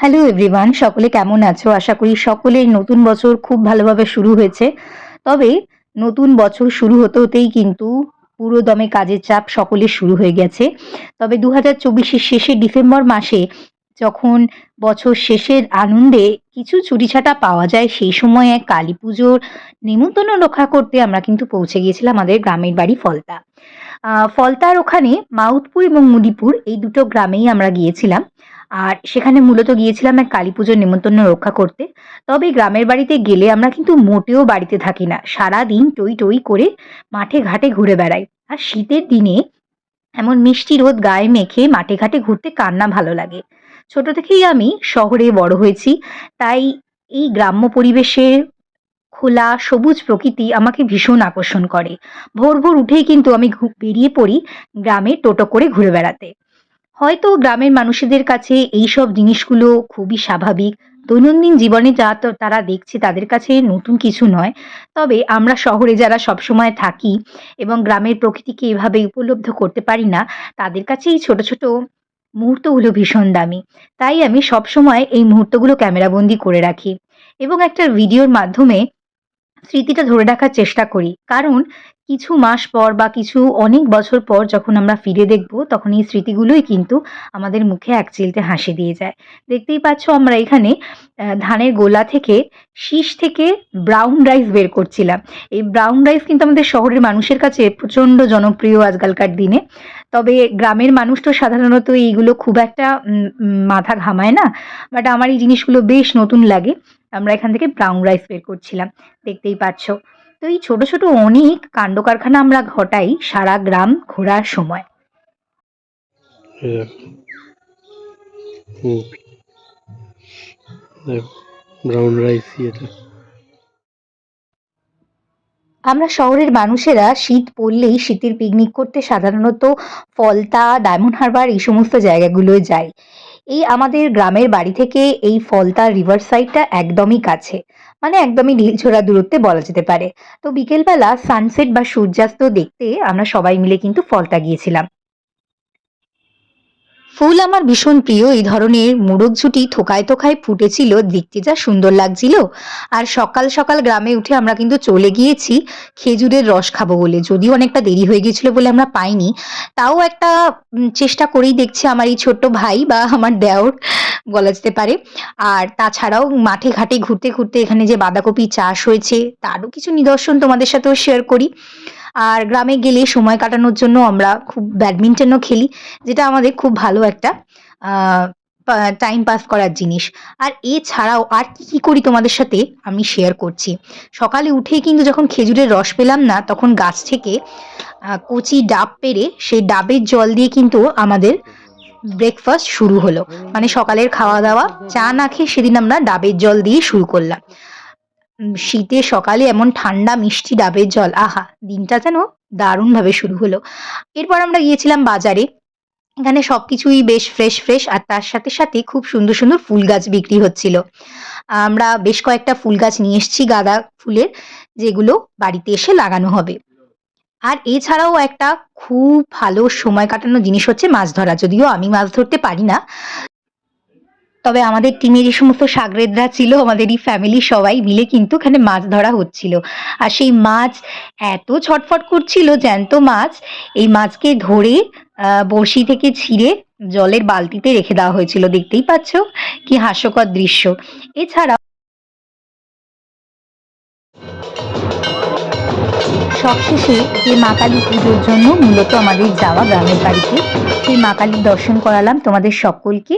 Hello everyone, সকলে কেমন আছো? আশা করি সকলের নতুন বছর খুব ভালোভাবে শুরু হয়েছে। তবে নতুন বছর শুরু হতে হতেই কিন্তু পুরোদমে কাজের চাপ সকলের শুরু হয়ে গেছে। তবে ২০২৪-এর শেষে ডিসেম্বর মাসে যখন বছর শেষের আনন্দে কিছু ছুটিছাটা পাওয়া যায়, সেই সময় এক কালীপুজোর নেমন্তন্ন রক্ষা করতে আমরা কিন্তু পৌঁছে গিয়েছিলাম আমাদের গ্রামের বাড়ি ফলতা। ফলতার ওখানে মাউতপুর এবং মুদিপুর এই দুটো গ্রামেই আমরা গিয়েছিলাম। আর সেখানে মূলত গিয়েছিলাম এক কালীপুজোর নেমন্তন্ন রক্ষা করতে। তবে গ্রামের বাড়িতে গেলে আমরা কিন্তু মোটেও বাড়িতে থাকি না। সারাদিন টই, টই করে মাঠে ঘাটে ঘুরে বেড়াই। আর শীতের দিনে এমন মিষ্টি রোদ গায়ে মেখে মাঠে ঘাটে ঘুরতে কার না ভালো লাগে। ছোট থেকেই আমি শহরে বড় হয়েছি। তাই এই গ্রাম্য পরিবেশের খোলা সবুজ প্রকৃতি আমাকে ভীষণ আকর্ষণ করে। ভোর, ভোর উঠেই কিন্তু আমি বেরিয়ে পড়ি গ্রামে টোটো করে ঘুরে বেড়াতে। হয়তো গ্রামের মানুষদের কাছে এইসব জিনিসগুলো খুবই স্বাভাবিক। দৈনন্দিন জীবনে যা তো তারা দেখছে তাদের কাছে নতুন কিছু নয়। তবে আমরা শহরে যারা সবসময় থাকি এবং গ্রামের প্রকৃতিকে এভাবে উপলব্ধ করতে পারি না, তাদের কাছে এই ছোট, ছোট মুহূর্তগুলো ভীষণ দামি। তাই আমি সবসময় এই মুহূর্তগুলো ক্যামেরাবন্দী করে রাখি এবং একটা ভিডিওর মাধ্যমে স্মৃতিটা ধরে রাখার চেষ্টা করি। কারণ কিছু মাস পর বা কিছু অনেক বছর পর যখন আমরা ফিরে দেখব, তখন এই স্মৃতিগুলোই কিন্তু আমাদের মুখে একচিলতে হাসি দিয়ে যায়। দেখতেই পাচ্ছ আমরা এখানে ধানের গোলা থেকে শীষ থেকে ব্রাউন রাইস বের করছিলাম। এই ব্রাউন রাইস কিন্তু আমাদের শহরের মানুষের কাছে প্রচণ্ড জনপ্রিয় আজকালকার দিনে। তবে গ্রামের মানুষ তো সাধারণত এইগুলো খুব একটা মাথা ঘামায় না। বাট আমার এই জিনিসগুলো বেশ নতুন লাগে। আমরা এখান থেকে ব্রাউন রাইস বের করছিলাম। দেখতেই পাচ্ছ। তো এই ছোট, ছোট অনেক কাণ্ডকারখানা আমরা ঘটাই সারা গ্রাম ঘোরার সময়। এই দেখো, হুম, দেখো ব্রাউন রাইসই এটা। আমরা শহরের মানুষেরা শীত পড়লেই শীতের পিকনিক করতে সাধারণত ফলতা, ডায়মন্ড হারবার এই সমস্ত জায়গাগুলোয় যাই। এই আমাদের গ্রামের বাড়ি থেকে এই ফলতা রিভার সাইডটা একদমই কাছে। মানে একদমই ঢিলছোড়া দূরত্বে বলা যেতে পারে। তো বিকেলবেলা সানসেট বা সূর্যাস্ত দেখতে আমরা সবাই মিলে কিন্তু ফলতা গিয়েছিলাম। ফুল আমার ভীষণ প্রিয়। এই ধরনের মোড়কঝুটি থোকায় থোকায় ফুটেছিল, দেখতে যা সুন্দর লাগছিল। আর সকাল সকাল গ্রামে উঠে আমরা কিন্তু চলে গিয়েছি খেজুরের রস খাবো বলে। যদিও অনেকটা দেরি হয়ে গেছিল বলে আমরা পাইনি, তাও একটা চেষ্টা করেই দেখছি আমার এই ছোট্ট ভাই বা আমার দেওর বলা যেতে পারে। আর তাছাড়াও মাঠে ঘাটে ঘুরতে ঘুরতে এখানে যে বাঁধাকপি চাষ হয়েছে তারও কিছু নিদর্শন তোমাদের সাথেও শেয়ার করি। আর গ্রামে গেলে সময় কাটানোর জন্য আমরা খুব ব্যাডমিন্টনও খেলি, যেটা আমাদের খুব ভালো একটা আহ টাইম পাস করার জিনিস। আর এছাড়াও আর কি কি করি তোমাদের সাথে আমি শেয়ার করছি। সকালে উঠেই কিন্তু যখন খেজুরের রস পেলাম না, তখন গাছ থেকে কচি ডাব পেড়ে সেই ডাবের জল দিয়ে কিন্তু আমাদের ব্রেকফাস্ট শুরু হলো। মানে সকালের খাওয়া দাওয়া চা না খেয়ে সেদিন আমরা ডাবের জল দিয়ে শুরু করলাম। শীতের সকালে এমন ঠান্ডা মিষ্টি ডাবের জল, আহা! দিনটা যেন দারুণভাবে শুরু হলো। এরপর আমরা গিয়েছিলাম বাজারে। এখানে সবকিছুই বেশ ফ্রেশ, ফ্রেশ আর তার সাথে, সাথে খুব সুন্দর, সুন্দর ফুল গাছ বিক্রি হচ্ছিল। আমরা বেশ কয়েকটা ফুল গাছ নিয়ে এসেছি গাঁদা ফুলের, যেগুলো বাড়িতে এসে লাগানো হবে। আর এছাড়াও একটা খুব ভালো সময় কাটানোর জিনিস হচ্ছে মাছ ধরা। যদিও আমি মাছ ধরতে পারি না। তবে আমাদের টিমের যে সমস্ত সাগরেদরা ছিল, আমাদেরই ফ্যামিলির সবাই মিলে কিন্তু ওখানে মাছ ধরা হচ্ছিল। আর সেই মাছ এত ছটফট করছিল, জ্যান্ত মাছ, এই মাছকে ধরে বড়শি থেকে ছিঁড়ে জলের বালতিতে রেখে দেওয়া হয়েছিল। দেখতেই পাচ্ছ কি হাস্যকর দৃশ্য। এছাড়া সবশেষে যে মা কালী পুজোর জন্য মূলত আমাদের যাওয়া গ্রামের বাড়িতে, সেই মা কালীর দর্শন করালাম তোমাদের সকলকে।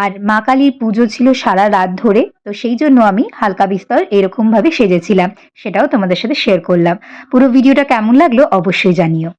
আর মা কালীর পুজো ছিল সারা রাত ধরে, তো সেই জন্য আমি হালকা বিস্তর এরকম ভাবে সেজেছিলাম, সেটাও তোমাদের সাথে শেয়ার করলাম। পুরো ভিডিওটা কেমন লাগলো অবশ্যই জানিও।